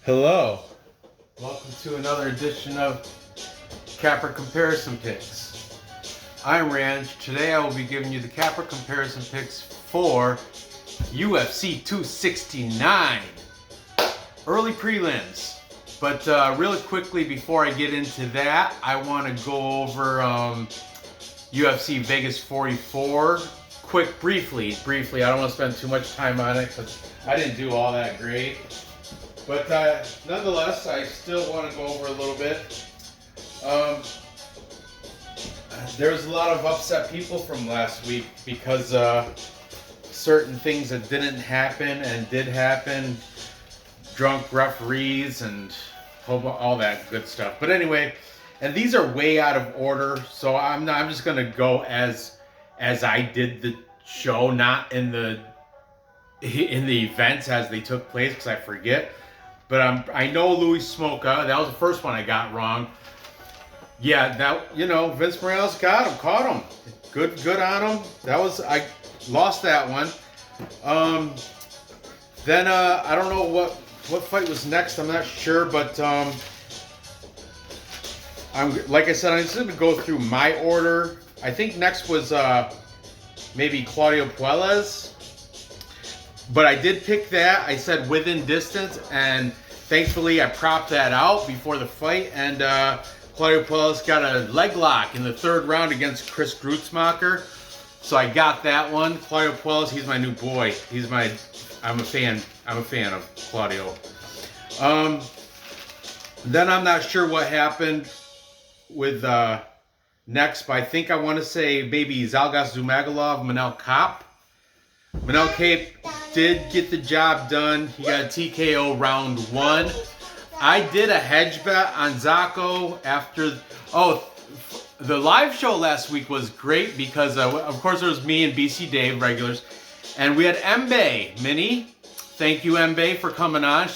Hello, welcome to another edition of Capper Comparison Picks. I'm Ranch. Today I will be giving you the Capper Comparison Picks for UFC 269 early prelims. But really quickly before I get into that, I want to go over UFC Vegas 44 briefly. I don't want to spend too much time on it because I didn't do all that great. But nonetheless, I still want to go over a little bit. There was a lot of upset people from last week because certain things that didn't happen and did happen, drunk referees and all that good stuff. But anyway, and these are way out of order, so I'm just gonna go as I did the show, not in the events as they took place, because I forget. But I know Louis Smoka. That was the first one I got wrong. Yeah, Vince Morales caught him. Good on him. I lost that one. Then I don't know what fight was next. I'm not sure, but like I said, I'm just gonna go through my order. I think next was maybe Claudio Puelles. But I did pick that. I said within distance, and thankfully I propped that out before the fight. And Claudio Puelles got a leg lock in the third round against Chris Grutzmacher. So I got that one. Claudio Puelles, he's my new boy. I'm a fan of Claudio. Then I'm not sure what happened with next, but I think I want to say maybe Zhalgas Zhumagulov, Manel Kape. Manel Kape did get the job done. He got a TKO round one. I did a hedge bet on Zacco after... Oh, the live show last week was great because, of course, there was me and BC Dave, regulars. And we had Mbe, Minnie. Thank you, Mbe, for coming on.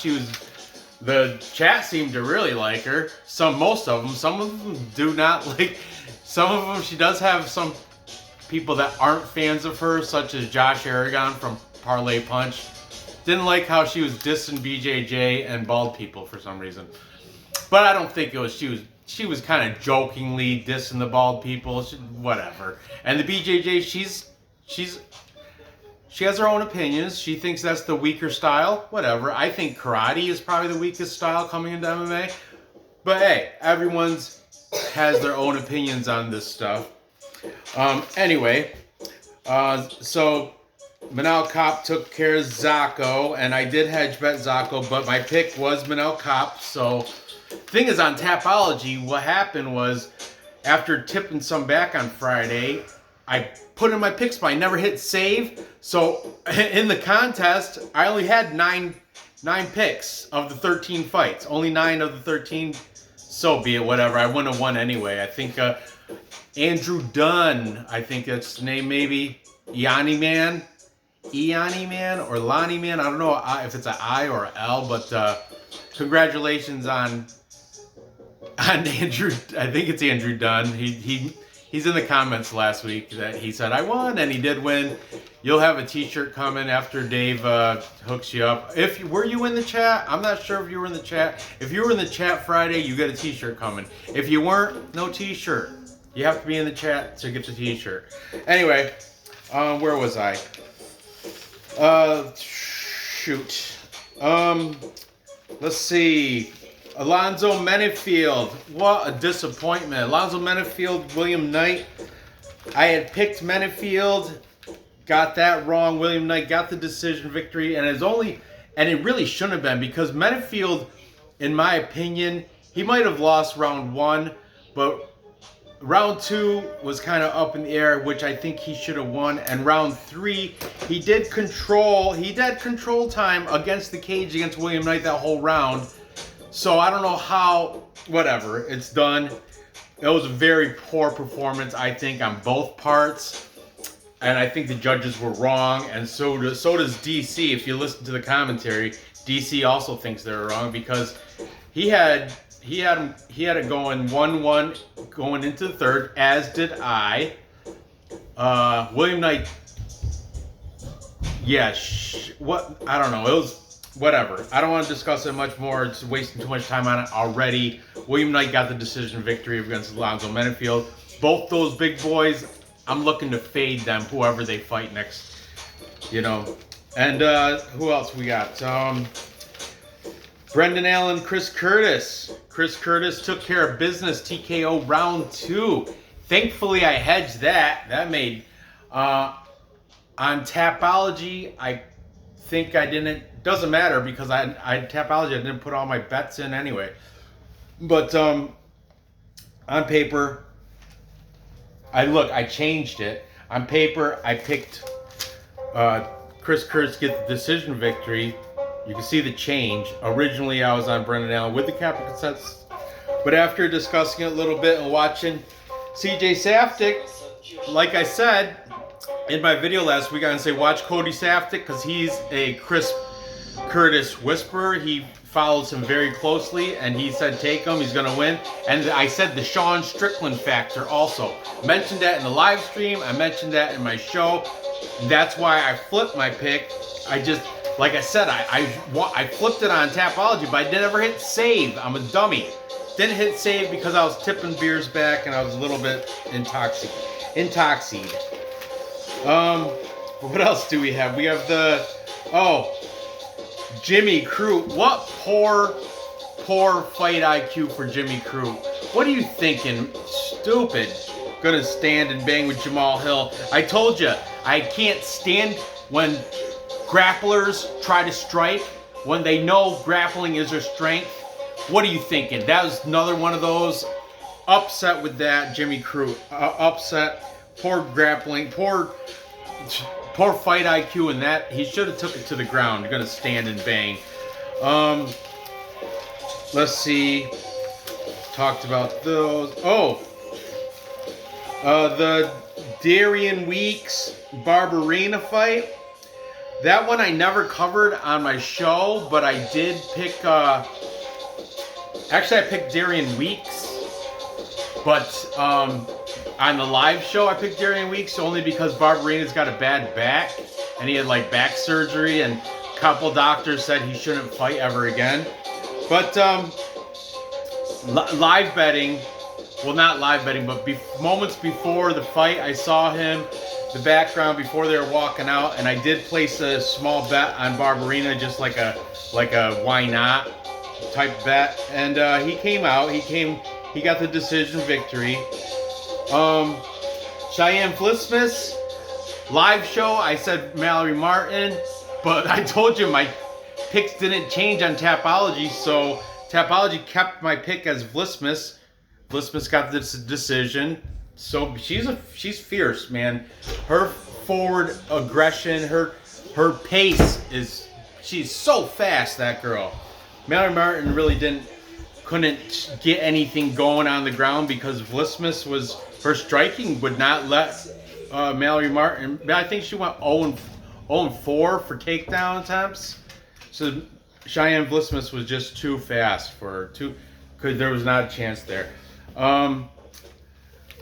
The chat seemed to really like her. Most of them. Some of them do not like... Some of them, she does have some people that aren't fans of her, such as Josh Aragon from Parlay Punch. Didn't like how she was dissing BJJ and bald people for some reason. But I don't think it was, she was kind of jokingly dissing the bald people, whatever. And the BJJ, she has her own opinions. She thinks that's the weaker style, whatever. I think karate is probably the weakest style coming into MMA. But hey, everyone's has their own opinions on this stuff. Anyway, so Manel Kape took care of Zacco, and I did hedge bet Zacco, but my pick was Manel Kape. So, thing is, on Tapology, what happened was, after tipping some back on Friday, I put in my picks, but I never hit save. So, in the contest, I only had nine picks of the 13 fights. Only 9 of the 13. So be it, whatever. I wouldn't have won anyway. I think Andrew Dunn, I think that's the name, maybe. Eani Man or Lonnie Man. I don't know if it's an I or an L, but congratulations on Andrew. I think it's Andrew Dunn. He's in the comments last week that he said I won, and he did win. You'll have a t-shirt coming after Dave hooks you up. Were you in the chat? I'm not sure if you were in the chat. If you were in the chat Friday, you get a t-shirt coming. If you weren't, no t-shirt. You have to be in the chat to get the t-shirt. Anyway, where was I? Shoot. Let's see. Alonzo Menifield. What a disappointment. Alonzo Menifield, William Knight. I had picked Menifield. Got that wrong. William Knight got the decision victory. And it really shouldn't have been, because Menifield, in my opinion, he might have lost round 1, but round 2 was kind of up in the air, which I think he should have won. And round 3, he did control time against the cage against William Knight that whole round. So I don't know how, whatever, it's done. It was a very poor performance, I think, on both parts. And I think the judges were wrong, and so does DC. If you listen to the commentary, DC also thinks they're wrong, because he had it going 1-1 going into the third, as did I. William Knight, yeah, I don't know. It was whatever. I don't want to discuss it much more. It's wasting too much time on it already. William Knight got the decision victory against Alonzo Menefield. Both those big boys, I'm looking to fade them, whoever they fight next. You know. And who else we got? Brendan Allen, Chris Curtis. Chris Curtis took care of business, TKO round 2. Thankfully, I hedged that. That made... on Tapology, I think I didn't... Doesn't matter because I Tapology, I didn't put all my bets in anyway. But on paper, I changed it. On paper, I picked Chris Curtis get the decision victory. You can see the change. Originally, I was on Brendan Allen with the Capper consensus. But after discussing it a little bit and watching CJ Safdie, like I said in my video last week, I'm going to say watch Cody Safdie because he's a Chris Curtis whisperer. He follows him very closely, and he said take him, he's going to win. And I said the Sean Strickland factor also. Mentioned that in the live stream. I mentioned that in my show. That's why I flipped my pick. I just, like I said, I flipped it on Tapology, but I never hit save. I'm a dummy. Didn't hit save because I was tipping beers back and I was a little bit intoxicated. What else do we have? We have the, Jimmy Crute. What poor fight IQ for Jimmy Crute. What are you thinking? Stupid. Gonna stand and bang with Jamal Hill. I told you, I can't stand when grapplers try to strike when they know grappling is their strength. What are you thinking? That was another one of those. Upset with that, Jimmy Crute. Upset. Poor grappling. Poor fight IQ in that. He should have took it to the ground. You're gonna stand and bang. Let's see. Talked about those. The Darian Weeks Barberina fight. That one I never covered on my show, but I did pick. Actually, I picked Darian Weeks, but on the live show, I picked Darian Weeks only because Barberina's got a bad back, and he had like back surgery, and a couple doctors said he shouldn't fight ever again. But live betting, well, not live betting, but moments before the fight, I saw him, the background before they were walking out, and I did place a small bet on Barberina, just like a why not type bet, and he came out. He got the decision victory. Cheyenne Flismus, live show, I said Mallory Martin, but I told you my picks didn't change on Tapology, so Tapology kept my pick as Flismus. Flismus got this decision, so she's fierce, man. Her forward aggression, her pace she's so fast, that girl. Mallory Martin really couldn't get anything going on the ground because Flismus her striking would not let Mallory Martin. I think she went 0-4 for takedown attempts. So Cheyenne Flismus was just too fast for her. Because there was not a chance there. Maki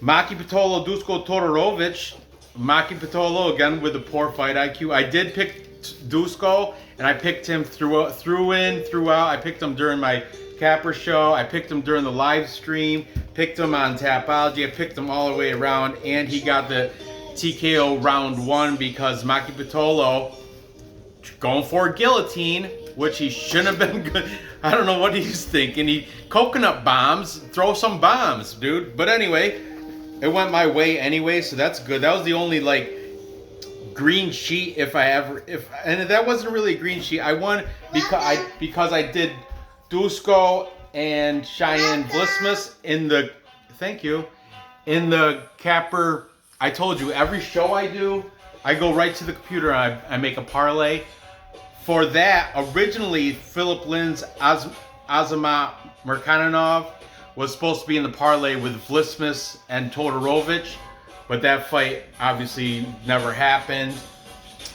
Pitolo, Dusko Todorovic. Maki Pitolo again with a poor fight IQ. I did pick Dusko, and I picked him throughout. I picked him during my Capper show. I picked him during the live stream. Picked him on Tapology. I picked him all the way around, and he got the TKO round 1 because Maki Pitolo going for a guillotine, which he shouldn't have been good. I don't know what he's thinking. Coconut bombs, throw some bombs, dude. But anyway, it went my way anyway, so that's good. That was the only green sheet and that wasn't really a green sheet. I won because I did Dusko and Cheyenne Flismus in the Capper. I told you every show I do, I go right to the computer and I make a parlay. For that, originally Philip Lynn's Azamat Murkanov was supposed to be in the parlay with Flismus and Todorovic, but that fight obviously never happened.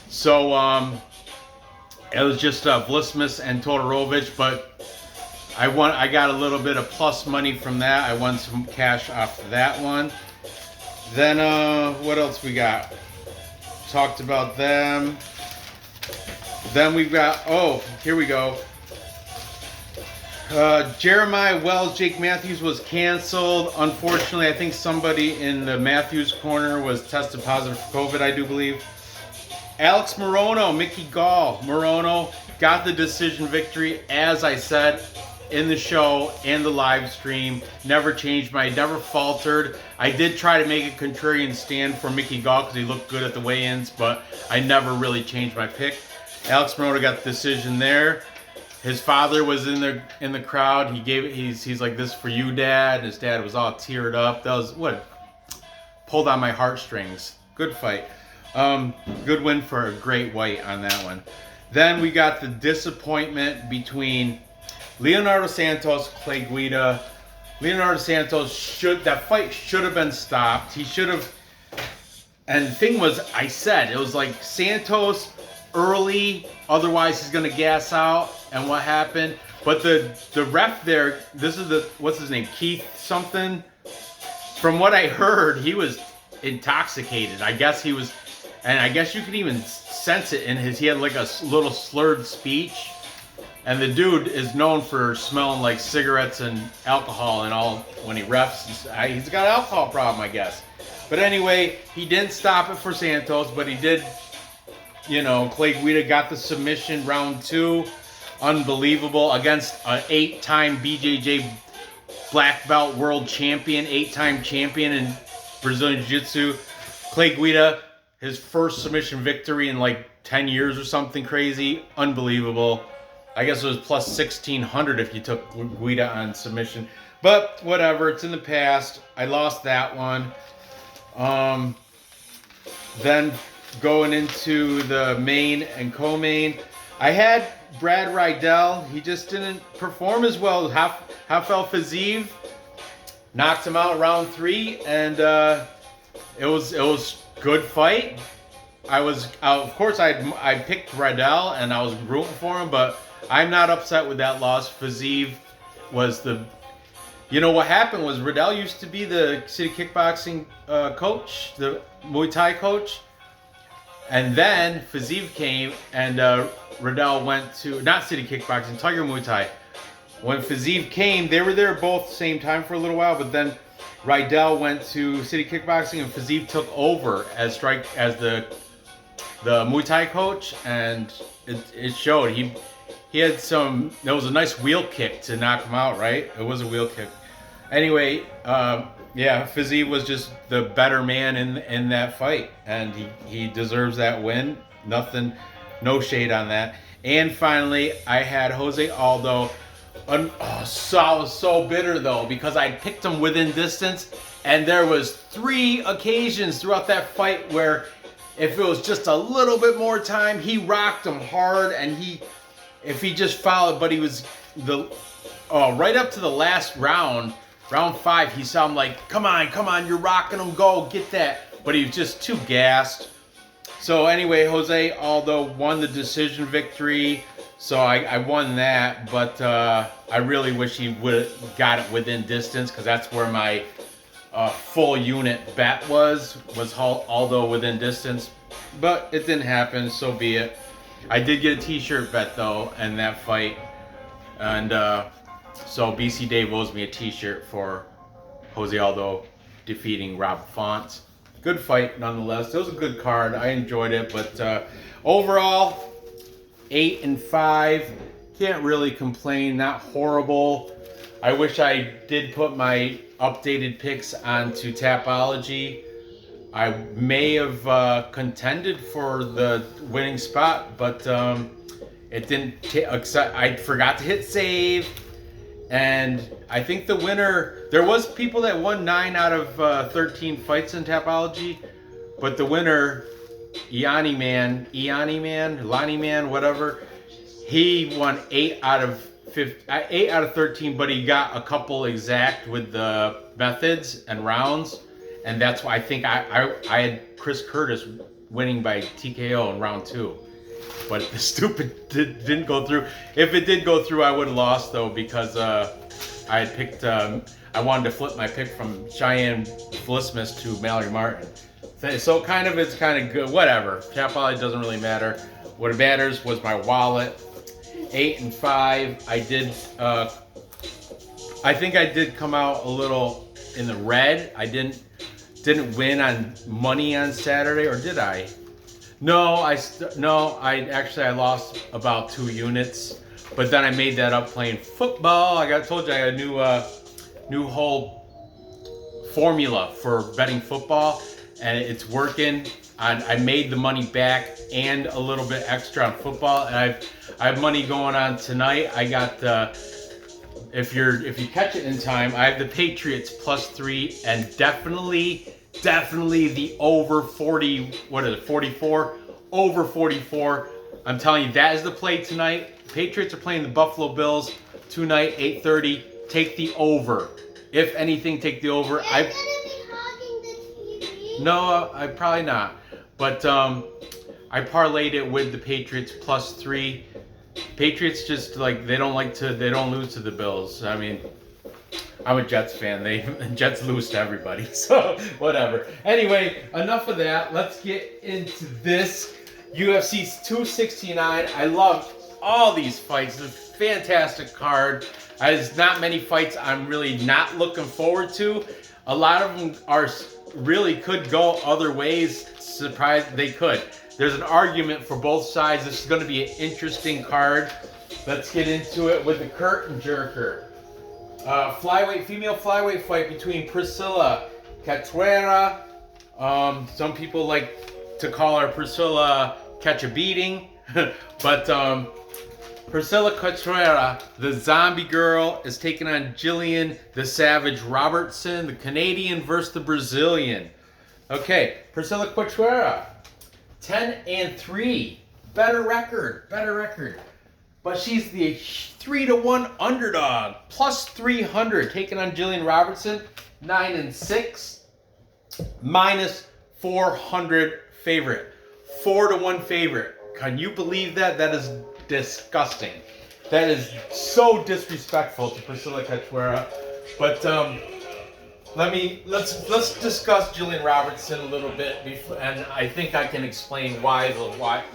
So it was just Flismus and Todorovic, but I got a little bit of plus money from that. I won some cash off of that one. Then what else we got? Talked about them. Then we've got, here we go. Jeremiah Wells, Jake Matthews was canceled. Unfortunately, I think somebody in the Matthews corner was tested positive for COVID, I do believe. Alex Morono, Mickey Gall. Morono got the decision victory, as I said in the show and the live stream. Never never faltered. I did try to make a contrarian stand for Mickey Gall because he looked good at the weigh-ins, but I never really changed my pick. Alex Morono got the decision there. His father was in the crowd. He's like, "This is for you, Dad." His dad was all teared up. That was pulled on my heartstrings. Good fight. Good win for a great white on that one. Then we got the disappointment between Leonardo Santos, Clay Guida. Leonardo Santos that fight should have been stopped. He should have. And the thing was, I said it was like Santos early, otherwise he's gonna gas out. And what happened? But the ref there, this is what's his name, Keith something. From what I heard, he was intoxicated. I guess he was, and I guess you could even sense it in he had like a little slurred speech. And the dude is known for smelling like cigarettes and alcohol and all when he refs. He's got an alcohol problem, I guess. But anyway, he didn't stop it for Santos, but he did, Clay Guida got the submission round 2. Unbelievable against an 8-time BJJ black belt world champion, 8-time champion in Brazilian Jiu-Jitsu. Clay Guida, his first submission victory in like 10 years or something crazy. Unbelievable. I guess it was plus 1,600 if you took Guida on submission. But whatever, it's in the past. I lost that one. Then going into the main and co-main, I had Brad Rydell. He just didn't perform as well. Rafael Fiziev knocked him out round 3, and it was good fight. Of course I picked Rydell and I was rooting for him, but I'm not upset with that loss. Fiziev was what happened was Rydell used to be the city kickboxing coach, the Muay Thai coach. And then Fiziev came and Rydell went to, not city kickboxing, Tiger Muay Thai. When Fiziev came, they were there both same time for a little while, but then Rydell went to city kickboxing and Fiziev took over as the Muay Thai coach, and it showed. He had there was a nice wheel kick to knock him out, right? It was a wheel kick. Anyway, Fiziev was just the better man in that fight, and he deserves that win. No shade on that. And finally, I had Jose Aldo. I was so bitter though, because I picked him within distance, and there was 3 occasions throughout that fight where if it was just a little bit more time, he rocked him hard, and if he just followed, but he was right up to the last round 5, he saw him like, come on, you're rocking him, go, get that. But he was just too gassed. So anyway, Jose Aldo won the decision victory. So I won that, but I really wish he would have got it within distance, because that's where my full unit bet was Aldo within distance. But it didn't happen, so be it. I did get a t-shirt bet though in that fight, and so BC Dave owes me a t-shirt for Jose Aldo defeating Rob Font. Good fight nonetheless. It was a good card. I enjoyed it, but overall 8-5. Can't really complain. Not horrible. I wish I did put my updated picks onto Tapology. I may have contended for the winning spot, but it didn't. I forgot to hit save, and I think the winner. There was people that won 9 out of 13 fights in Tapology, but the winner, Lonnie Man, whatever, he won 8 out of 13, but he got a couple exact with the methods and rounds. And that's why I think I had Chris Curtis winning by TKO in round 2. But the stupid didn't go through. If it did go through, I would have lost, though, because I had picked, I wanted to flip my pick from Cheyenne Felismus to Mallory Martin. So it's kind of good. Whatever. Tapology doesn't really matter. What matters was my wallet. 8 and 5. I did. I think I did come out a little in the red. I didn't win on money on Saturday, or did I? No, I lost about 2 units, but then I made that up playing football. Told you I got a new whole formula for betting football, and it's working. I made the money back and a little bit extra on football, and I have money going on tonight. I got if you catch it in time, I have the Patriots +3, and definitely the over 40. What is it? 44. Over 44. I'm telling you, that is the play tonight. Patriots are playing the Buffalo Bills tonight, 8:30. Take the over. If anything, take the over. You're gonna be hogging the TV? No, I probably not. But I parlayed it with the Patriots +3. Patriots just they don't lose to the Bills. I mean, I'm a Jets fan. Jets lose to everybody, so whatever. Anyway, enough of that. Let's get into this UFC 269. I loved all these fights. It's a fantastic card. There's not many fights I'm really not looking forward to. A lot of them really could go other ways. Surprised they could. There's an argument for both sides. This is going to be an interesting card. Let's get into it with the curtain jerker. Female flyweight fight between Priscila Cachoeira. Some people like to call her Priscila Catch a Beating, but Priscila Cachoeira, the zombie girl, is taking on Gillian the Savage Robertson, the Canadian versus the Brazilian. Okay, Priscila Cachoeira, 10 and 3, better record. But she's the 3-1 underdog, +300, taking on Julian Robertson, 9 and 6, -400 favorite, 4-1 favorite. Can you believe that? That is disgusting. That is so disrespectful to Priscila Cachoeira. But let's discuss Julian Robertson a little bit, and I think I can explain why the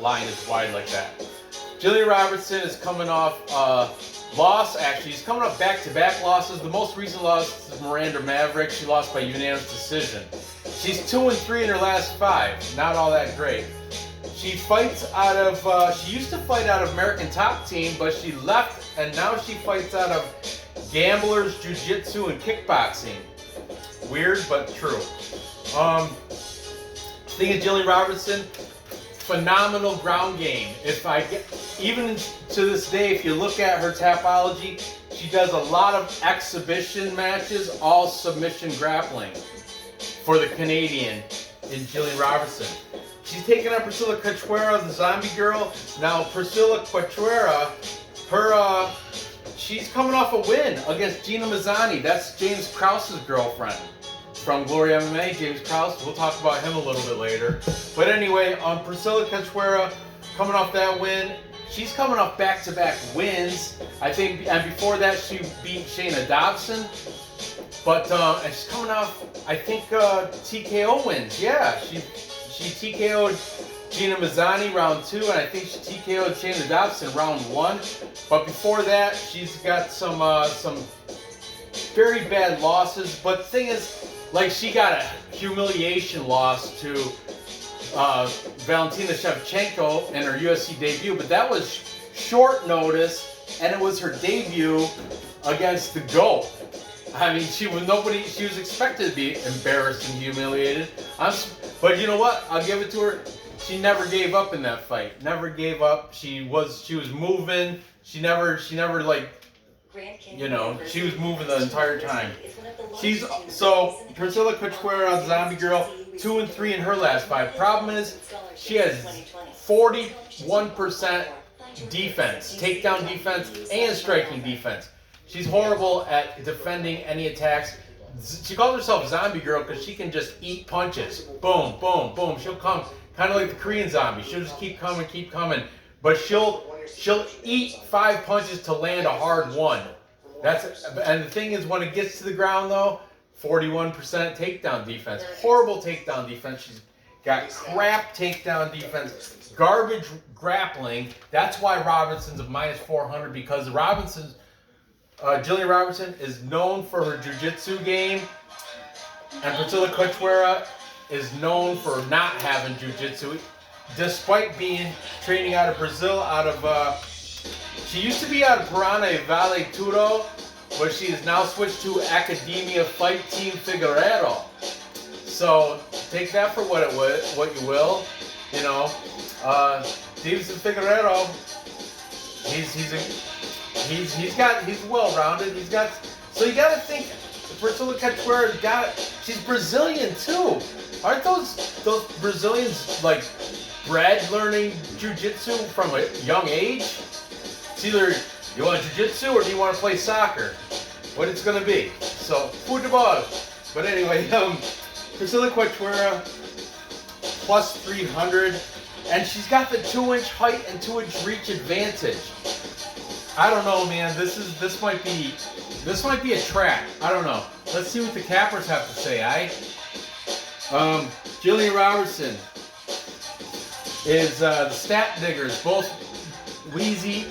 line is wide like that. Jilly Robertson is coming off loss. Actually, he's coming off back-to-back losses. The most recent loss is Miranda Maverick. She lost by unanimous decision. She's 2 and 3 in her last 5. Not all that great. She fights out of. She used to fight out of American Top Team, but she left, and now she fights out of Gamblers, Jiu-Jitsu, and Kickboxing. Weird, but true. Thing is, Jilly Robertson, phenomenal ground game. Even to this day, if you look at her Tapology, she does a lot of exhibition matches, all submission grappling for the Canadian in Jilly Robertson. She's taking on Priscila Cachoeira, the zombie girl. Now, Priscila Cachoeira, she's coming off a win against Gina Mazzani. That's James Krause's girlfriend from Glory MMA, James Krause. We'll talk about him a little bit later. But anyway, Priscila Cachoeira coming off that win. She's coming off back-to-back wins. I think, and before that, she beat Shayna Dobson. But and she's coming off, I think, TKO wins. Yeah, she TKO'd Gina Mazzani round 2, and I think she TKO'd Shayna Dobson round 1. But before that, she's got some very bad losses. But the thing is, she got a humiliation loss to Valentina Shevchenko in her UFC debut, but that was short notice, and it was her debut against the GOAT. I mean, she was expected to be embarrassed and humiliated. But you know what? I'll give it to her. She never gave up in that fight. Never gave up. She was moving. She never she was moving the entire time. Priscila Cachoeira, zombie girl, 2 and 3 in her last 5. Problem is, she has 41% defense, takedown defense, and striking defense. She's horrible at defending any attacks. She calls herself zombie girl because she can just eat punches. Boom, boom, boom. She'll come, kind of like the Korean zombie. She'll just keep coming. But she'll eat 5 punches to land a hard one. And the thing is, when it gets to the ground though, 41% takedown defense. Horrible takedown defense. She's got crap takedown defense, garbage grappling. That's why Robertson's a minus 400 because Jillian Robertson is known for her jiu-jitsu game, and Priscila Cachoeira is known for not having jiu-jitsu, despite being training out of Brazil, she used to be out of Piranha Vale Tudo, but she has now switched to Academia Fight Team Figueiredo. So take that for what you will, you know. Davidson Figueiredo, he's well rounded. So you got to think Priscila Cachoeira she's Brazilian too. Aren't those Brazilians like bred learning jiu-jitsu from a young age? It's either you want jiu-jitsu or do you want to play soccer? What it's gonna be. So football. But anyway, Priscila Cachoeira plus 300, and she's got the 2-inch height and 2-inch reach advantage. I don't know, man. This might be a trap. I don't know. Let's see what the cappers have to say. Julian Robertson is the stat diggers. Both Wheezy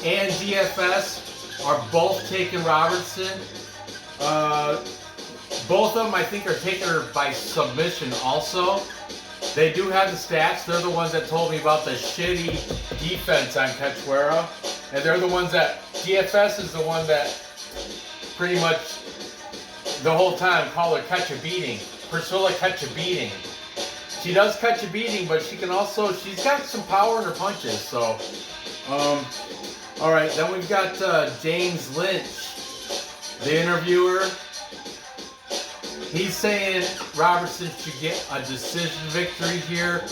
and DFS are both taking Robertson. Both of them, I think, are taking her by submission also. They do have the stats. They're the ones that told me about the shitty defense on Cachoeira. And they're the ones that, DFS is the one that pretty much the whole time call her catch a beating. Priscila catch a beating. She does catch a beating, but she's got some power in her punches. So, all right, then we've got James Lynch, the interviewer. He's saying Robertson should get a decision victory here,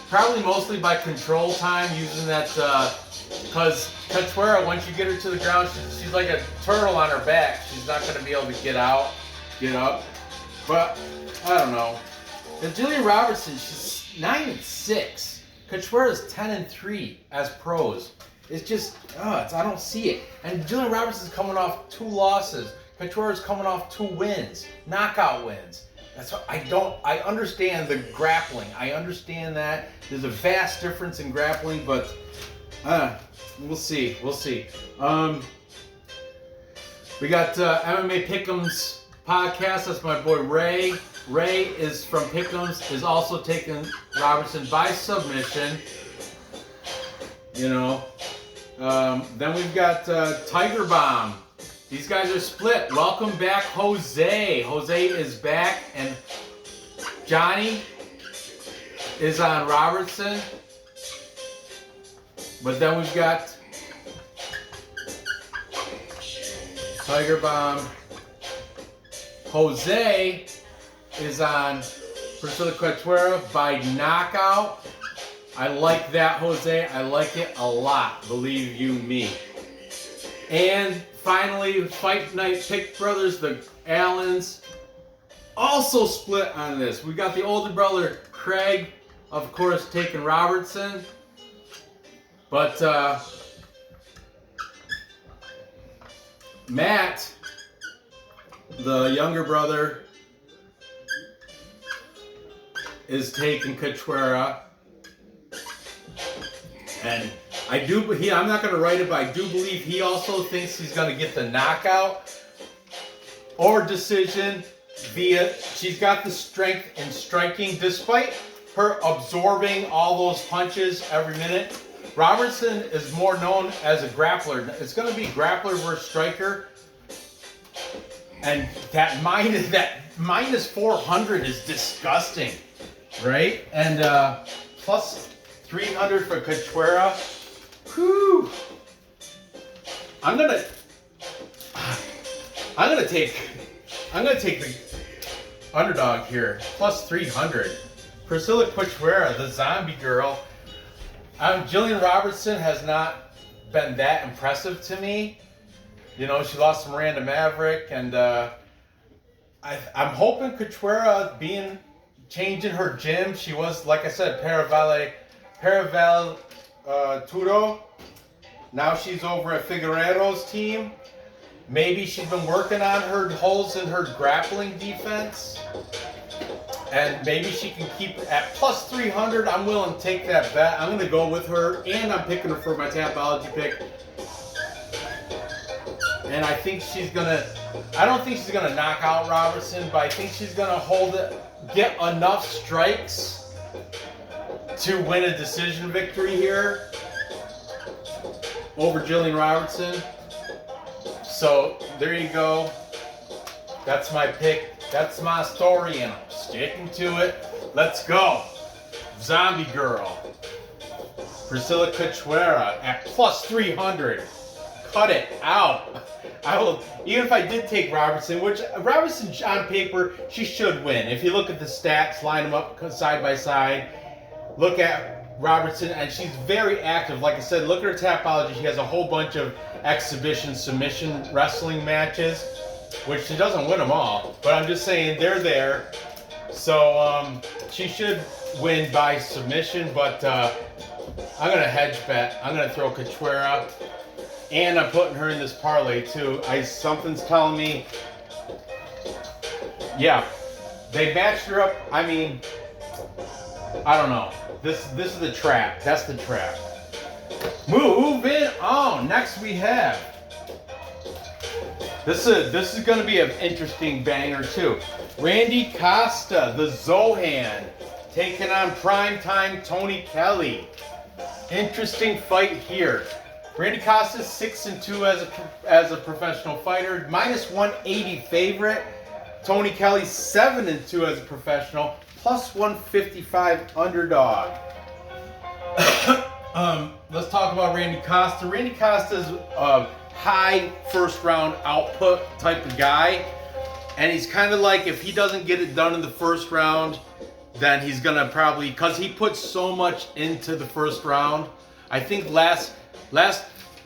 probably mostly by control time, using that, because Cachoeira, once you get her to the ground, she's like a turtle on her back. She's not going to be able to get up. But, I don't know. And Julian Robertson, she's 9-6. Cachoeira's 10-3 as pros. It's just, I don't see it. And Julian Robertson's coming off 2 losses. Cachoeira's coming off 2 wins, knockout wins. That's what I understand the grappling. I understand that there's a vast difference in grappling, but we'll see. We got MMA Pick'ems podcast. That's my boy Ray. Ray is from Pick'ems, is also taking Robertson by submission. You know. Then we've got Tiger Bomb. These guys are split. Welcome back, Jose. Jose is back, and Johnny is on Robertson. But then we've got Tiger Bomb. Jose is on Priscila Cachoeira by knockout. I like that, Jose. I like it a lot, believe you me. And finally, Fight Night Pick Brothers, the Allens, also split on this. We got the older brother, Craig, of course, taking Robertson. But Matt, the younger brother, is taking Cachoeira. And I'm not going to write it, but I do believe he also thinks he's going to get the knockout or decision she's got the strength in striking, despite her absorbing all those punches every minute. Robertson is more known as a grappler. It's going to be grappler versus striker. And that minus 400 is disgusting, right? And plus 300 for Cachoeira. Whew. I'm gonna take the underdog here. Plus 300. Priscila Cachoeira, the zombie girl. Jillian Robertson has not been that impressive to me. You know, she lost to Miranda Maverick, and I'm hoping Cachoeira changing her gym. She was, like I said, Paraval Tudo. Now she's over at Figueiredo's team. Maybe she's been working on her holes in her grappling defense. And maybe she can keep at plus 300. I'm willing to take that bet. I'm going to go with her, and I'm picking her for my Tapology pick. And I think she's going to, I don't think she's going to knock out Robertson, but I think she's going to hold it, get enough strikes to win a decision victory here over Jillian Robertson. So there you go. That's my pick. That's my story, and I'm sticking to it. Let's go. Zombie Girl. Priscila Cachoeira at plus 300. Cut it out. I will, even if I did take Robertson, which Robertson on paper, she should win. If you look at the stats, line them up side by side, look at Robertson, and she's very active. Like I said, look at her Tapology. She has a whole bunch of exhibition submission wrestling matches, which she doesn't win them all, but I'm just saying they're there. So she should win by submission, but I'm going to hedge bet. I'm going to throw Cachoeira, and I'm putting her in this parlay too. Something's telling me, yeah, they matched her up. I mean, I don't know. This is the trap. That's the trap. Moving on. Next we have, this is going to be an interesting banger too. Randy Costa, the Zohan, taking on primetime Tony Kelley. Interesting fight here. Randy Costa 6-2 as a professional fighter, minus 180 favorite. Tony Kelley 7-2 as a professional, plus 155 underdog. Let's talk about Randy Costa. Randy Costa's a high first round output type of guy, and he's kind of like, if he doesn't get it done in the first round, then he's gonna probably, because he put so much into the first round. I think last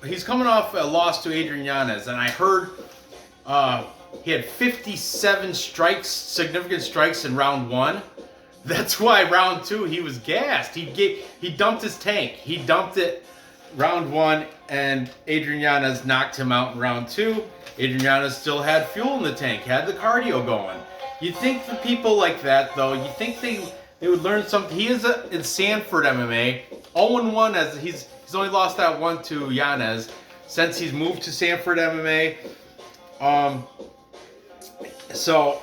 he's coming off a loss to Adrian Yanez, and I heard he had 57 strikes, significant strikes in round one. That's why round two he was gassed. He dumped his tank. He dumped it round one, and Adrian Yanez knocked him out in round two. Adrian Yanez still had fuel in the tank, had the cardio going. You think the people like that, though, you think they would learn something. He is in Sanford MMA, 0-1 as he's only lost that one to Yanez since he's moved to Sanford MMA. So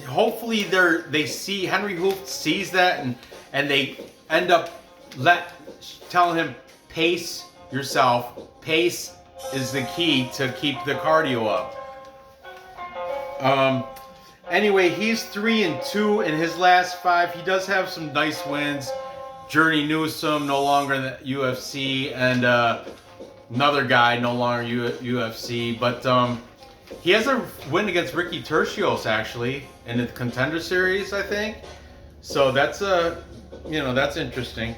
hopefully they see, Henry Hooft sees that, and they end up telling him, pace yourself. Pace is the key to keep the cardio up. Anyway, he's 3-2 in his last 5. He does have some nice wins. Journey Newsom, no longer in the UFC, and another guy, no longer UFC. But he has a win against Ricky Tercios, actually, in the Contender Series, I think. So that's that's interesting.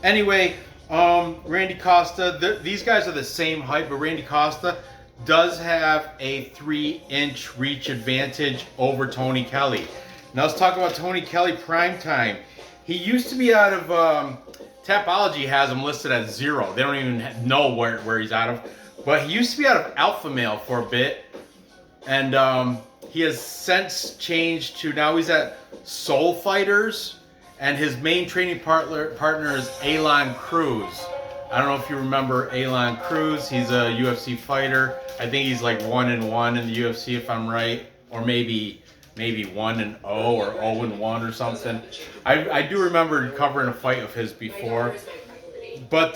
Anyway, Randy Costa, these guys are the same height, but Randy Costa does have a 3-inch reach advantage over Tony Kelley. Now let's talk about Tony Kelley primetime. He used to be out of, Tapology has him listed at 0. They don't even know where he's out of. But he used to be out of Alpha Male for a bit. And he has since changed to, now he's at Soul Fighters. And his main training partner is Alon Cruz. I don't know if you remember Alon Cruz. He's a UFC fighter. I think he's like 1-1 in the UFC, if I'm right. Or maybe 1-0 or 0-1 or something. I do remember covering a fight of his before. But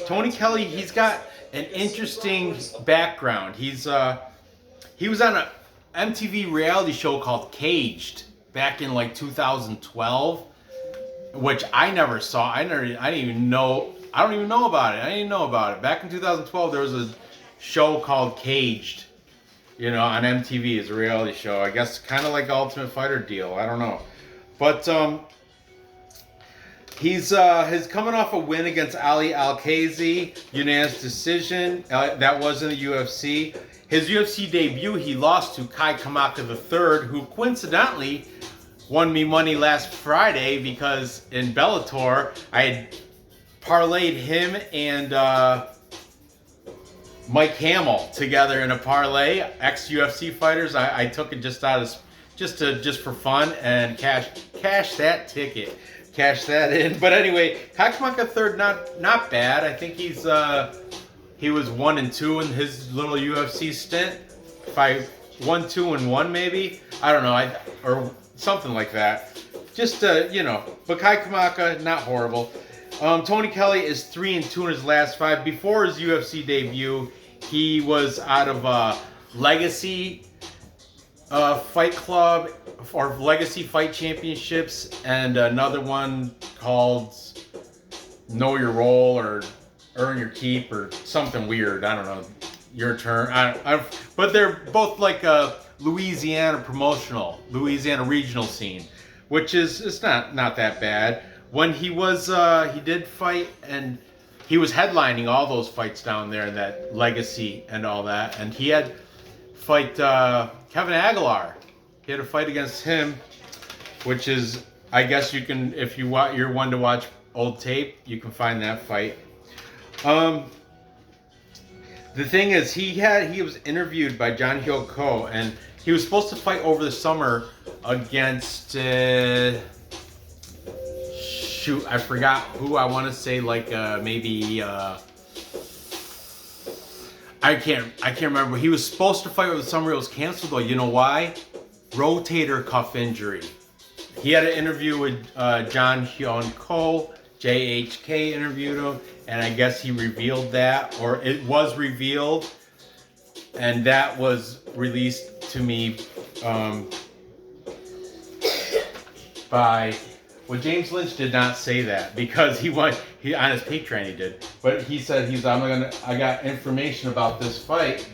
Tony Kelley, he's got an interesting background. He was on an MTV reality show called Caged back in like 2012, which I never saw. I don't even know about it. Back in 2012, there was a show called Caged, on MTV as a reality show. I guess kind of like Ultimate Fighter deal. I don't know. But he's coming off a win against Ali Alkazi, unanimous decision. That was in the UFC. His UFC debut, he lost to Kai Kamaka III, who coincidentally won me money last Friday because in Bellator, I had parlayed him and Mike Hamill together in a parlay, ex-UFC fighters. I took it just out of just for fun and cash that ticket, cash that in. But anyway, Cachoeira third, not bad. I think he was 1-2 in his little UFC stint. 1-2-1 maybe. I don't know. Or something like that. Just you know. But Cachoeira, not horrible. Tony Kelley is 3-2 in his last 5. Before his UFC debut, he was out of Legacy Fight Club or Legacy Fight Championships, and another one called Know Your Role or Earn Your Keep or something weird. I don't know. Your turn. But they're both like a Louisiana regional scene, which is it's not that bad. When he did fight, and he was headlining all those fights down there in that Legacy and all that, and he had fight Kevin Aguilar. He had a fight against him, which is, I guess you can, if you're one to watch old tape, you can find that fight. The thing is, he was interviewed by John Hyo Ko, and he was supposed to fight over the summer against shoot, I forgot who. I want to say like maybe I can't remember. He was supposed to fight over the summer. It was canceled though. You know why? Rotator cuff injury. He had an interview with John Hyun Ko. JHK interviewed him, and I guess he revealed that, or it was revealed, and that was released to me by. Well, James Lynch did not say that because he on his Patreon he did, but he said I got information about this fight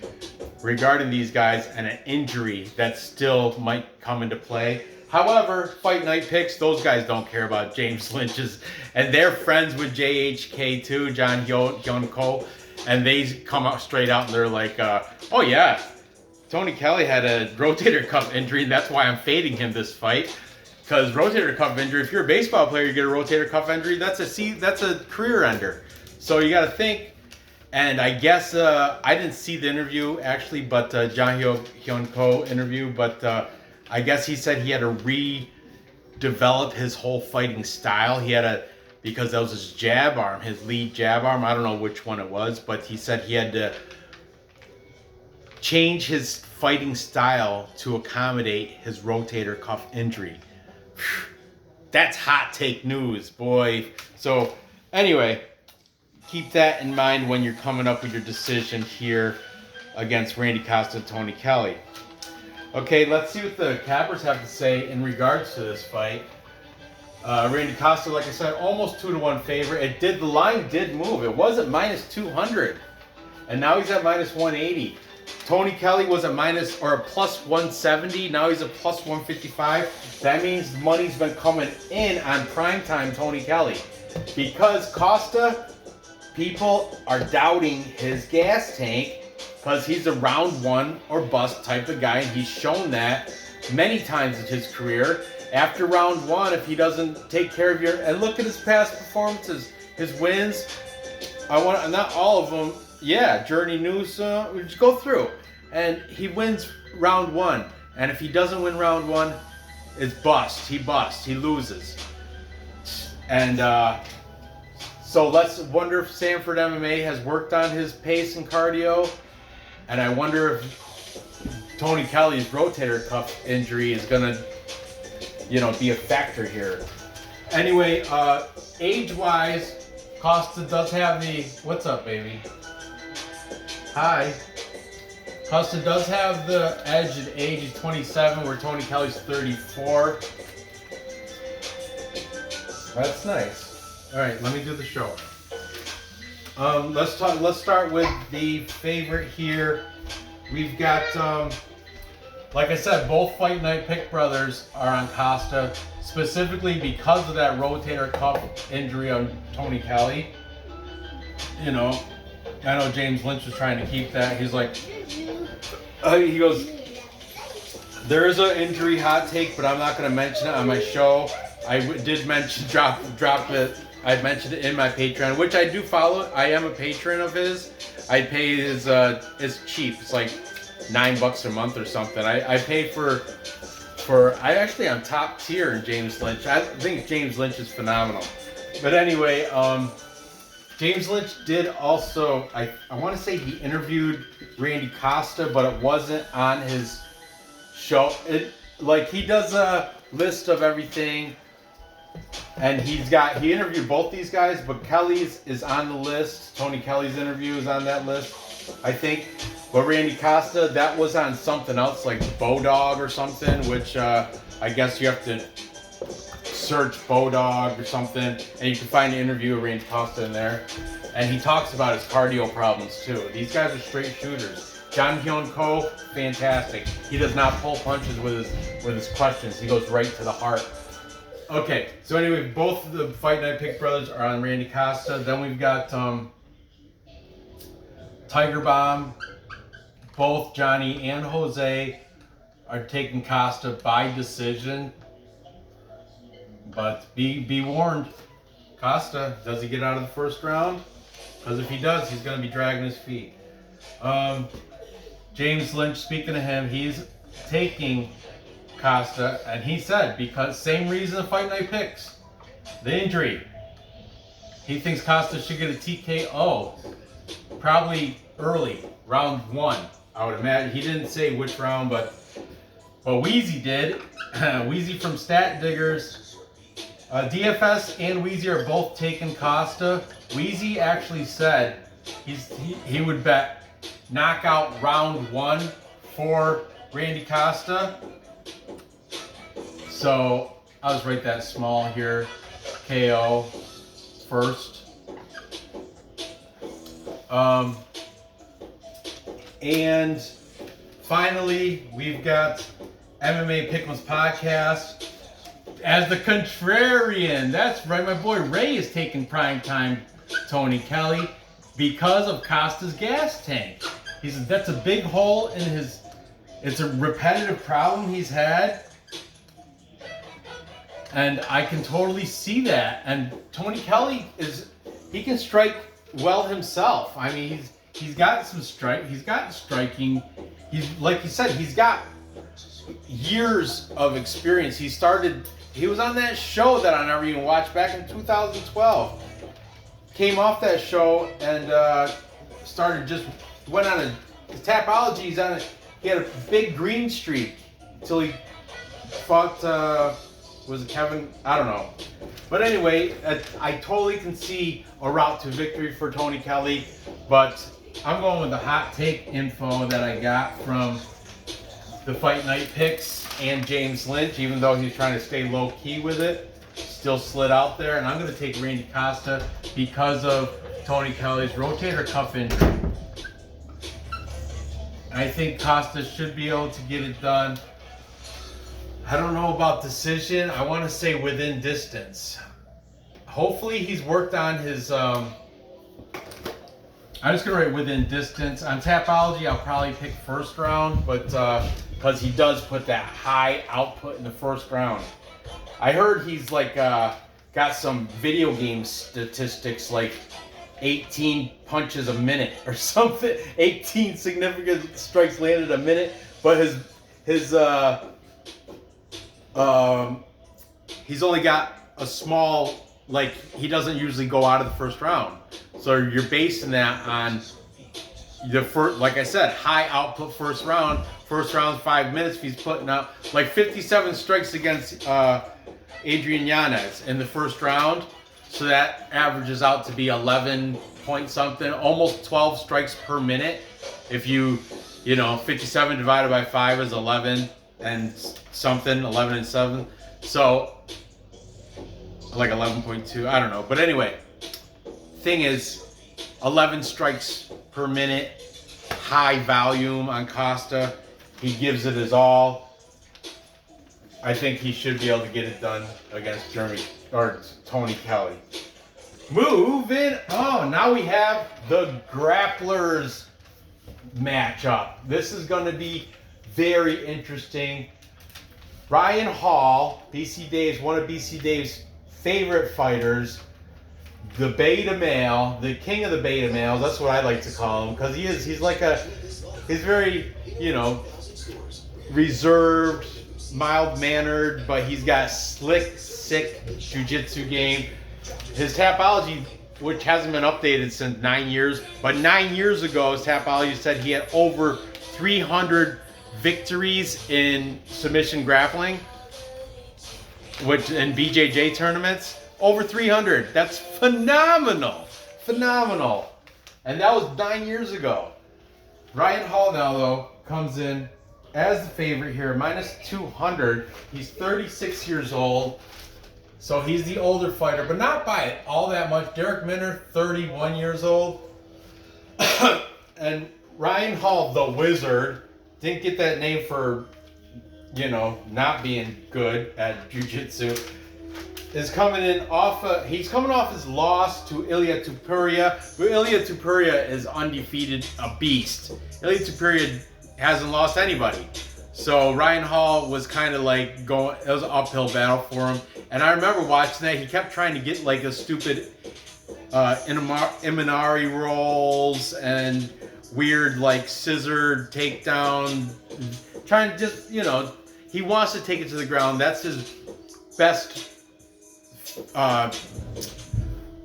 regarding these guys and an injury that still might come into play. However, Fight Night Picks, those guys don't care about James Lynch's, and they're friends with JHK too, John Hyun Ko, and they come out straight out and they're like, oh yeah, Tony Kelley had a rotator cuff injury, and that's why I'm fading him this fight. Because rotator cuff injury, if you're a baseball player, you get a rotator cuff injury, that's a career ender. So you got to think. And I guess I didn't see the interview actually, but John Hyun Ko interview. But I guess he said he had to redevelop his whole fighting style. Because that was his jab arm, his lead jab arm. I don't know which one it was, but he said he had to change his fighting style to accommodate his rotator cuff injury. That's hot take news, boy. So anyway, keep that in mind when you're coming up with your decision here against Randy Costa and Tony Kelley. Okay, let's see what the cappers have to say in regards to this fight. Randy Costa, like I said, almost 2-1 favorite. The line did move. It was at -200, and now he's at -180. Tony Kelley was a plus 170. Now he's a plus 155. That means money's been coming in on primetime Tony Kelley. Because Costa, people are doubting his gas tank because he's a round one or bust type of guy, and he's shown that many times in his career. After round one, if he doesn't take care of and look at his past performances, his wins, not all of them. Yeah, Journey Newsom, we just go through. And he wins round one. And if he doesn't win round one, it's bust. He loses. And so let's wonder if Sanford MMA has worked on his pace and cardio. And I wonder if Tony Kelley's rotator cuff injury is going to, be a factor here. Anyway, age-wise, Costa does have what's up, baby? Hi. Costa does have the edge at age 27, where Tony Kelley's 34. That's nice. All right, let me do the show. Let's start with the favorite here. We've got, like I said, both Fight Night Pick brothers are on Costa, specifically because of that rotator cuff injury on Tony Kelley. I know James Lynch was trying to keep that. He's like, he goes, there is an injury hot take, but I'm not going to mention it on my show. I did mention, drop it. I mentioned it in my Patreon, which I do follow. I am a patron of his. I pay it's cheap. It's like $9 a month or something. I pay for I actually am top tier in James Lynch. I think James Lynch is phenomenal. But anyway, James Lynch did also, I want to say he interviewed Randy Costa, but it wasn't on his show. He does a list of everything, and he interviewed both these guys, but Kelley's is on the list. Tony Kelley's interview is on that list, I think. But Randy Costa, that was on something else, like Bodog or something, which I guess you have to search Bodog or something, and you can find an interview of Randy Costa in there. And he talks about his cardio problems too. These guys are straight shooters. John Hyun Ko, fantastic. He does not pull punches with his questions. He goes right to the heart. Okay, so anyway, both of the Fight Night Pick brothers are on Randy Costa. Then we've got Tiger Bomb. Both Johnny and Jose are taking Costa by decision. But be warned, Costa, does he get out of the first round? Because if he does, he's going to be dragging his feet. James Lynch, speaking to him, he's taking Costa, and he said, because same reason the Fight Night Picks, the injury. He thinks Costa should get a TKO, probably early, round 1. I would imagine. He didn't say which round, but Wheezy did. Wheezy from Stat Diggers. DFS and Wheezy are both taking Costa. Wheezy actually said he would bet knockout round 1 for Randy Costa. So I'll just write that small here. KO first. And finally, we've got MMA Pick'ems Podcast. As the contrarian, that's right, my boy Ray is taking primetime Tony Kelley because of Costa's gas tank. He said that's a big hole in his, it's a repetitive problem he's had. And I can totally see that. And Tony Kelley he can strike well himself. I mean, he's got some strike. He's got striking. He's, like you said, he's got years of experience. He was on that show that I never even watched back in 2012. Came off that show and went on a Tapology. He had a big green streak until he fought, was it Kevin? I don't know. But anyway, I totally can see a route to victory for Tony Kelley, but I'm going with the hot take info that I got from the Fight Night Picks and James Lynch, even though he's trying to stay low key with it, still slid out there. And I'm going to take Randy Costa because of Tony Kelley's rotator cuff injury. I think Costa should be able to get it done. I don't know about decision. I want to say within distance. Hopefully he's worked on his... I'm just going to write within distance. On Tapology, I'll probably pick first round, but because he does put that high output in the first round. I heard he's got some video game statistics, like 18 punches a minute or something. 18 significant strikes landed a minute, but he's only got a small, he doesn't usually go out of the first round. So you're basing that on the first, like I said, high output first round. First round's 5 minutes. If he's putting up 57 strikes against Adrian Yanez in the first round. So that averages out to be 11 point something, almost 12 strikes per minute. If 57 divided by 5 is 11 and something, 11 and 7. So 11.2, I don't know. But anyway, thing is, 11 strikes per minute, high volume on Costa. He gives it his all. I think he should be able to get it done against Tony Kelley. Moving on, now we have the Grapplers matchup. This is going to be very interesting. Ryan Hall, BC Dave's one of BC Dave's favorite fighters, the beta male, the king of the beta males. That's what I like to call him, because he's very, reserved, mild-mannered, but he's got slick, sick jiu-jitsu game. His tapology, which hasn't been updated since 9 years, but 9 years ago, his tapology said he had over 300 victories in submission grappling, which in BJJ tournaments, over 300. That's phenomenal, phenomenal. And that was 9 years ago. Ryan Hall now, though, comes in as the favorite here, minus 200. He's 36 years old, so he's the older fighter, but not by all that much. Darrick Minner, 31 years old. And Ryan Hall, the Wizard, didn't get that name for, you know, not being good at jiu-jitsu, is coming in off, he's coming off his loss to Ilia Topuria. But Ilia Topuria is undefeated, a beast. Ilia Topuria hasn't lost anybody. So Ryan Hall was kind of like going, it was an uphill battle for him. And I remember watching that, he kept trying to get like a stupid Imanari rolls and weird like scissor takedown, trying to just, you know, he wants to take it to the ground. That's his best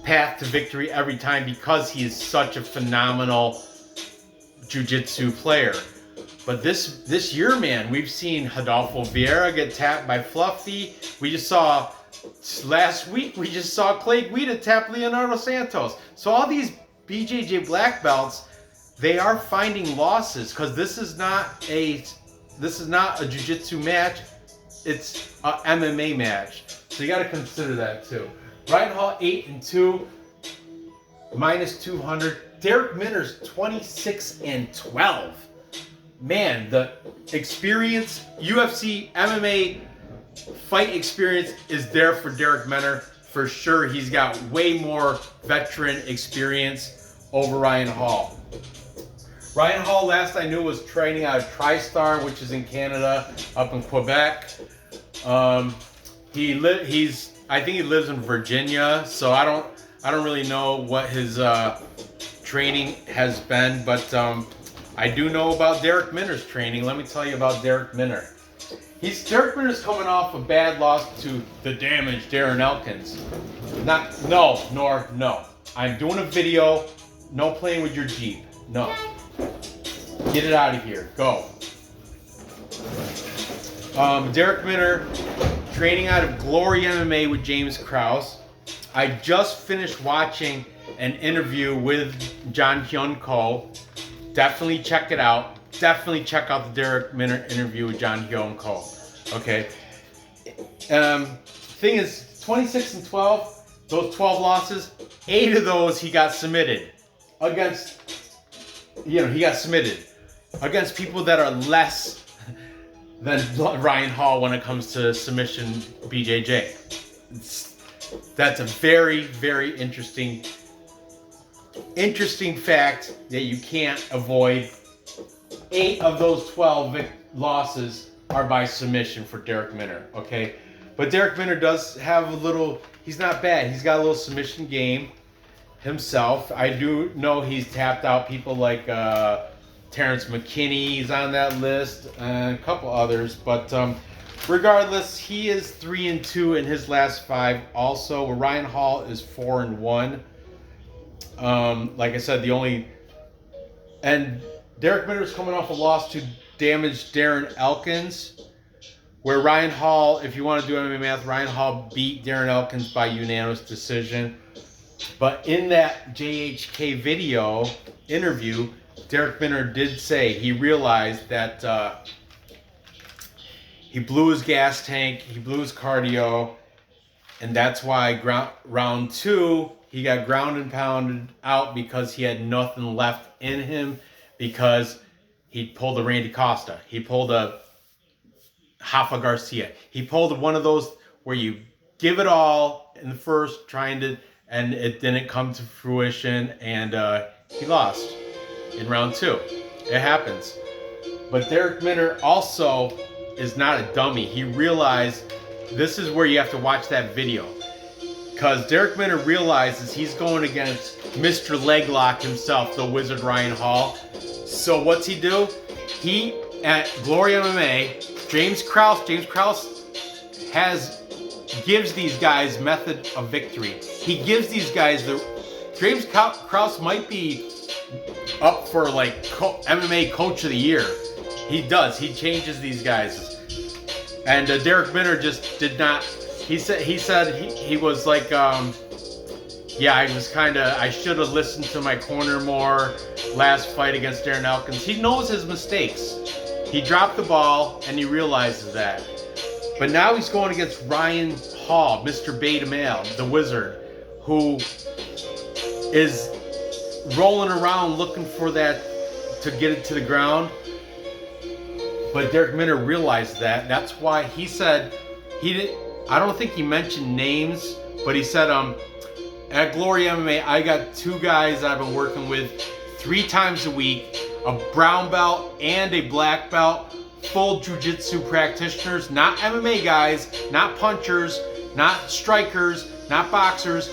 path to victory every time, because he is such a phenomenal jiu-jitsu player. But this year, man, we've seen Rodolfo Vieira get tapped by Fluffy. We just saw last week, we just saw Clay Guida tap Leonardo Santos. So all these BJJ black belts, they are finding losses, because this is not a jiu-jitsu match. It's a MMA match. So you got to consider that too. Ryan Hall 8-2, minus 200. Darrick Minner's 26-12. Man, the experience, UFC, MMA fight experience is there for Darrick Minner for sure. He's got way more veteran experience over Ryan Hall. Ryan Hall, last I knew, was training out of TriStar, which is in Canada, up in Quebec. I think he lives in Virginia, so I don't really know what his training has been, but I do know about Darrick Minner's training. Let me tell you about Darrick Minner. Darrick Minner's coming off a bad loss to the damaged Darren Elkins. No. I'm doing a video. No playing with your Jeep. No. Get it out of here. Go. Darrick Minner training out of Glory MMA with James Krause. I just finished watching an interview with John Hyun Ko. Definitely check it out. Definitely check out the Darrick Minner interview with John Hyun Ko. Okay. Thing is, 26-12, those 12 losses, 8 of those he got submitted against, he got submitted against people that are less than Ryan Hall when it comes to submission BJJ. That's a very, very interesting fact that you can't avoid. 8 of those 12 losses are by submission for Darrick Minner, okay? But Darrick Minner does have a little, he's not bad. He's got a little submission game himself. I do know he's tapped out people like Terrence McKinney. He's on that list, and a couple others. But regardless, he is 3-2 in his last 5 also, where Ryan Hall is 4-1. Like I said, and Darrick Minner is coming off a loss to damaged Darren Elkins, where Ryan Hall, if you want to do MMA math, Ryan Hall beat Darren Elkins by unanimous decision. But in that JHK video interview, Darrick Minner did say he realized that he blew his gas tank, he blew his cardio, and that's why round 2, he got ground and pounded out, because he had nothing left in him, because he pulled a Randy Costa. He pulled a Rafa Garcia. He pulled one of those where you give it all in the first, and it didn't come to fruition, and he lost in round 2. It happens. But Darrick Minner also is not a dummy. He realized, this is where you have to watch that video, because Darrick Minner realizes he's going against Mr. Leglock himself, the Wizard Ryan Hall. So what's he do? at Glory MMA, James Krause gives these guys method of victory. He gives these guys James Krause might be up for like MMA Coach of the Year. He does. He changes these guys. And Darrick Minner just did not. He said he was like, yeah, I should have listened to my corner more last fight against Darren Elkins. He knows his mistakes. He dropped the ball and he realizes that. But now he's going against Ryan Hall, Mr. Beta Male, the Wizard, who is rolling around looking for that to get it to the ground. But Darrick Minner realized that. That's why he said I don't think he mentioned names, but he said, at Glory MMA, I got 2 guys I've been working with 3 times a week, a brown belt and a black belt, full jiu-jitsu practitioners, not MMA guys, not punchers, not strikers, not boxers,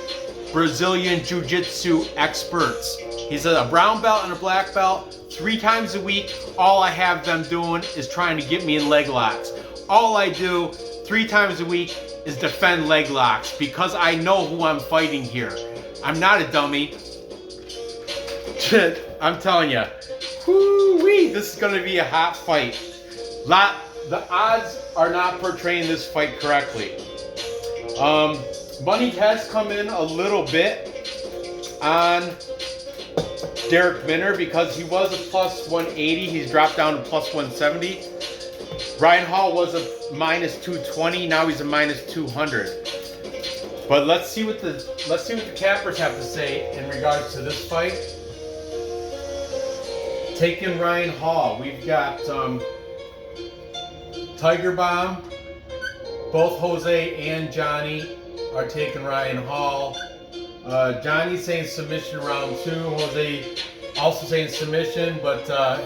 Brazilian jiu-jitsu experts. He said a brown belt and a black belt, 3 times a week. All I have them doing is trying to get me in leg locks. All I do 3 times a week is defend leg locks because I know who I'm fighting here. I'm not a dummy. I'm telling you, whoo-wee, this is going to be a hot fight. The odds are not portraying this fight correctly. Money has come in a little bit on Darrick Minner because he was a plus 180. He's dropped down to plus 170. Ryan Hall was a minus 220. Now he's a minus 200. But let's see what the cappers have to say in regards to this fight. Taking Ryan Hall, we've got Tiger Bomb. Both Jose and Johnny are taking Ryan Hall. Johnny's saying submission round 2. Jose also saying submission, but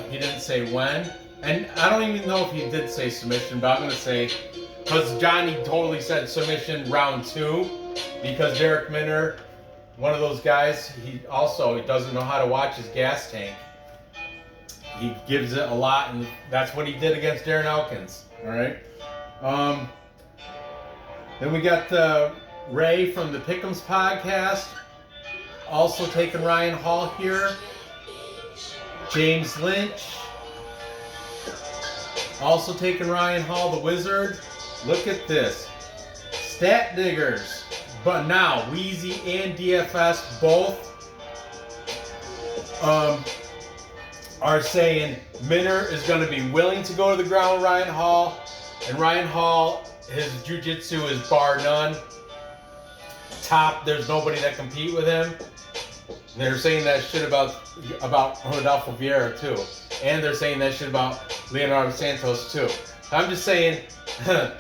he didn't say when. And I don't even know if he did say submission, but I'm going to say, because Johnny totally said submission round 2, because Darrick Minner, one of those guys, he doesn't know how to watch his gas tank. He gives it a lot, and that's what he did against Darren Elkins. All right. Then we got Ray from the Pick'ems podcast, also taking Ryan Hall here. James Lynch, also taking Ryan Hall, the Wizard. Look at this. Stat Diggers, but now Wheezy and DFS both are saying Minner is going to be willing to go to the ground with Ryan Hall. And Ryan Hall, his jiu-jitsu is bar none. Top, there's nobody that compete with him. And they're saying that shit about Rodolfo Vieira too. And they're saying that shit about Leonardo Santos too. I'm just saying, a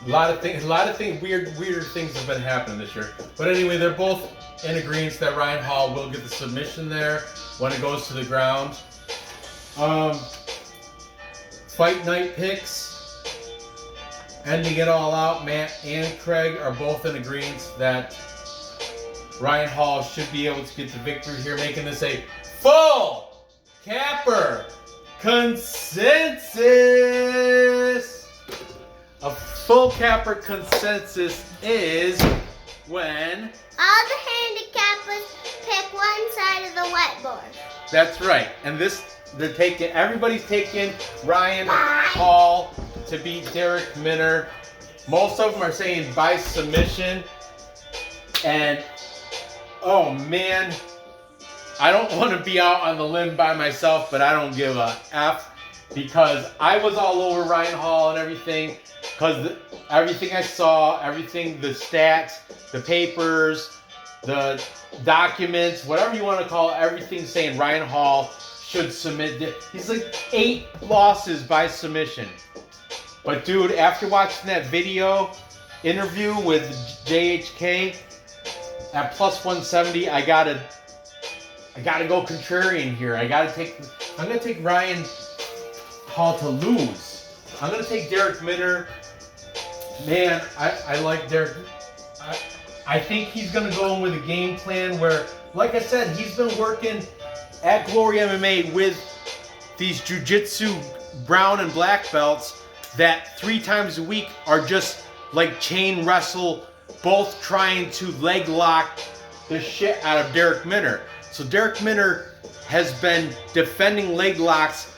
lot of things, weirder things have been happening this year. But anyway, they're both in agreement that Ryan Hall will get the submission there when it goes to the ground. Fight night picks, ending it all out. Matt and Craig are both in agreement that Ryan Hall should be able to get the victory here, making this a full capper consensus. A full capper consensus is when all the handicappers pick one side of the whiteboard. That's right. And everybody's taking Ryan Hall to beat Darrick Minner. Most of them are saying by submission. And oh man, I don't want to be out on the limb by myself, but I don't give a F because I was all over Ryan Hall and everything. Because everything I saw, the stats, the papers, the documents, whatever you want to call it, everything's saying Ryan Hall should submit. He's like 8 losses by submission. But dude, after watching that video interview with JHK at plus 170, I gotta go contrarian here. I'm gonna take Ryan Hall to lose. I'm gonna take Darrick Minner. Man, I like Darrick. I think he's going to go in with a game plan where, like I said, he's been working at Glory MMA with these jiu-jitsu brown and black belts that 3 times a week are just like chain wrestle, both trying to leg lock the shit out of Darrick Minner. So Darrick Minner has been defending leg locks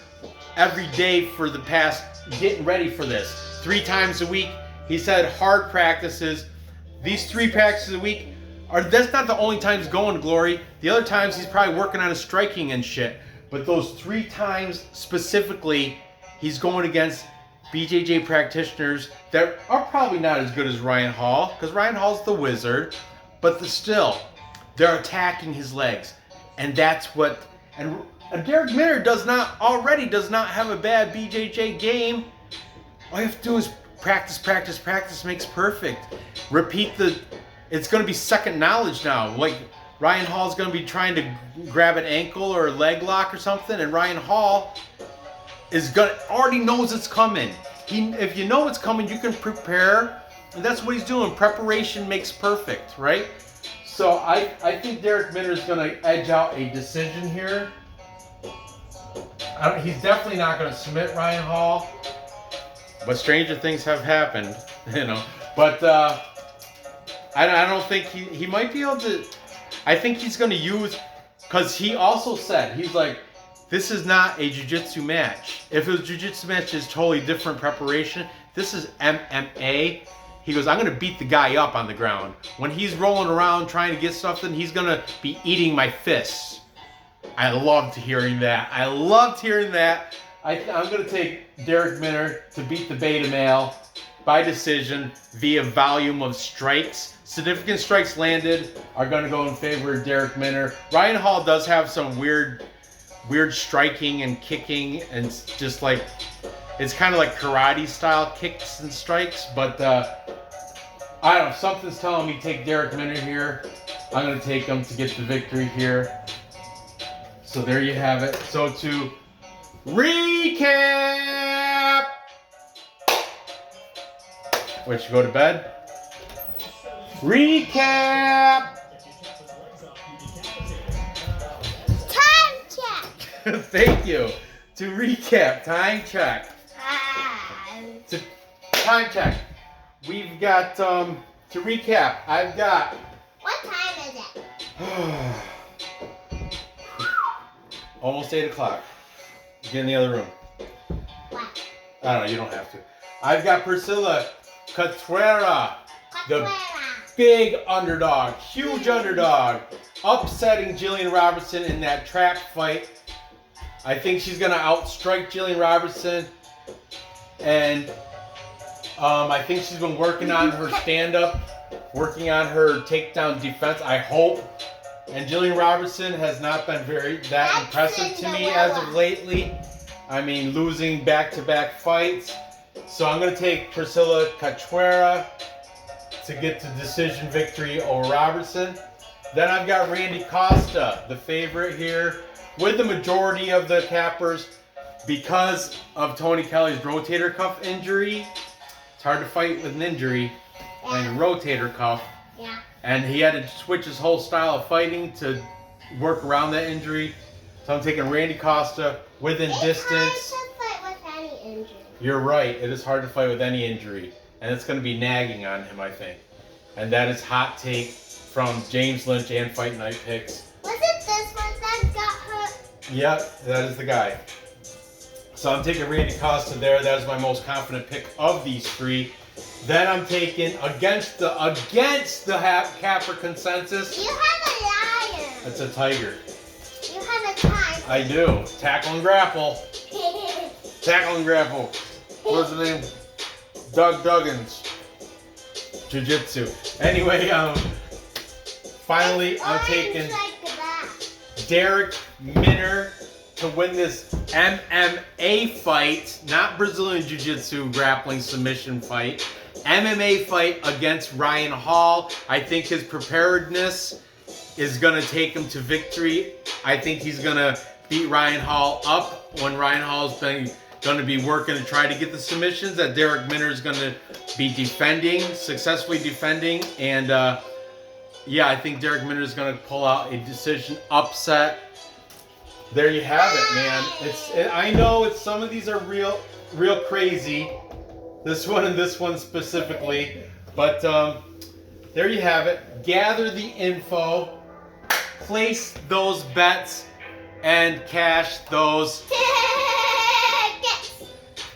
every day for the past, getting ready for this. 3 times a week. He's had hard practices. These 3 practices a week that's not the only times going to glory. The other times he's probably working on his striking and shit. But those 3 times specifically, he's going against BJJ practitioners that are probably not as good as Ryan Hall, because Ryan Hall's the wizard, but still, they're attacking his legs. And that's what, and Darrick Minner does not have a bad BJJ game. All you have to do is practice, practice, practice makes perfect. Repeat it's going to be second knowledge now. Like, Ryan Hall's going to be trying to grab an ankle or a leg lock or something, and Ryan Hall already knows it's coming. If you know it's coming, you can prepare, and that's what he's doing. Preparation makes perfect, right? So I think Darrick Minner is going to edge out a decision here. He's definitely not going to submit Ryan Hall, but stranger things have happened, you know. But I don't think he might be able to. I think he's going to use, because he also said, he's like, this is not a jiu-jitsu match. If it was a jiu-jitsu match, it's totally different preparation. This is MMA. He goes, I'm going to beat the guy up on the ground. When he's rolling around trying to get something, he's going to be eating my fists. I loved hearing that. I'm going to take Darrick Minner to beat the beta male by decision via volume of strikes. Significant strikes landed are going to go in favor of Darrick Minner. Ryan Hall does have some weird striking and kicking, and just like, it's kind of like karate style kicks and strikes, but I don't know, something's telling me take Darrick Minner here. I'm going to take him to get the victory here. So there you have it. So to recap, wait, you go to bed? Recap! Time check. Thank you. To recap, time check. Time check. We've got, to recap, I've got... What time is it? Almost 8 o'clock. Get in the other room. What? I don't know, you don't have to. I've got Priscila Cachoeira, the big underdog, huge underdog, upsetting Julian Robertson in that trap fight. I think she's going to outstrike Jilly Robertson. And I think she's been working on her stand-up, working on her takedown defense, I hope. And Jillian Robertson has not been that impressive to me as of lately. I mean, losing back-to-back fights. So I'm going to take Priscila Cachoeira to get the decision victory over Robertson. Then I've got Randy Costa, the favorite here, with the majority of the cappers because of Tony Kelley's rotator cuff injury. It's hard to fight with an injury and rotator cuff. Yeah. And he had to switch his whole style of fighting to work around that injury. So I'm taking Randy Costa within distance. It's hard to fight with any injury. You're right. It is hard to fight with any injury. And it's going to be nagging on him, I think. And that is hot take from James Lynch and Fight Night Picks. Was it this one that got hurt? Yep, that is the guy. So I'm taking Randy Costa there. That is my most confident pick of these 3. Then I'm taking against the capper consensus. You have a lion. That's a tiger. You have a tiger. I do. Tackle and grapple. Tackle and grapple. What's the name? Doug Duggins. Jiu-Jitsu. Anyway, finally I'm taking Darrick Minner to win this MMA fight, not Brazilian Jiu-Jitsu grappling submission fight. MMA fight against Ryan Hall. I think his preparedness is going to take him to victory. I think he's going to beat Ryan Hall up when Ryan Hall's going to be working to try to get the submissions that Darrick Minner is going to be successfully defending. And yeah, I think Darrick Minner is going to pull out a decision upset. there you have it, man. I know some of these are real crazy. This one and this one specifically, but there you have it. Gather the info, place those bets, and cash those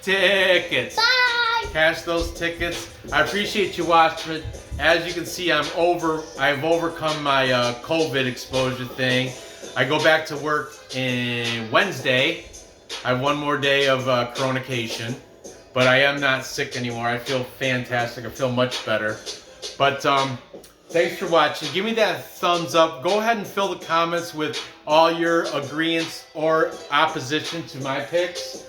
tickets. Bye. Cash those tickets. I appreciate you watching. As you can see, I've overcome my COVID exposure thing. I go back to work in Wednesday. I have one more day of coronacation, but I am not sick anymore. I feel fantastic. I feel much better. But thanks for watching. Give me that thumbs up. Go ahead and fill the comments with all your agreements or opposition to my picks.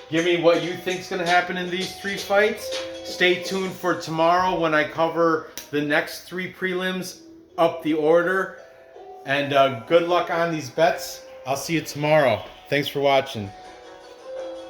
Give me what you think is going to happen in these 3 fights. Stay tuned for tomorrow when I cover the next 3 prelims up the order. And good luck on these bets. I'll see you tomorrow. Thanks for watching.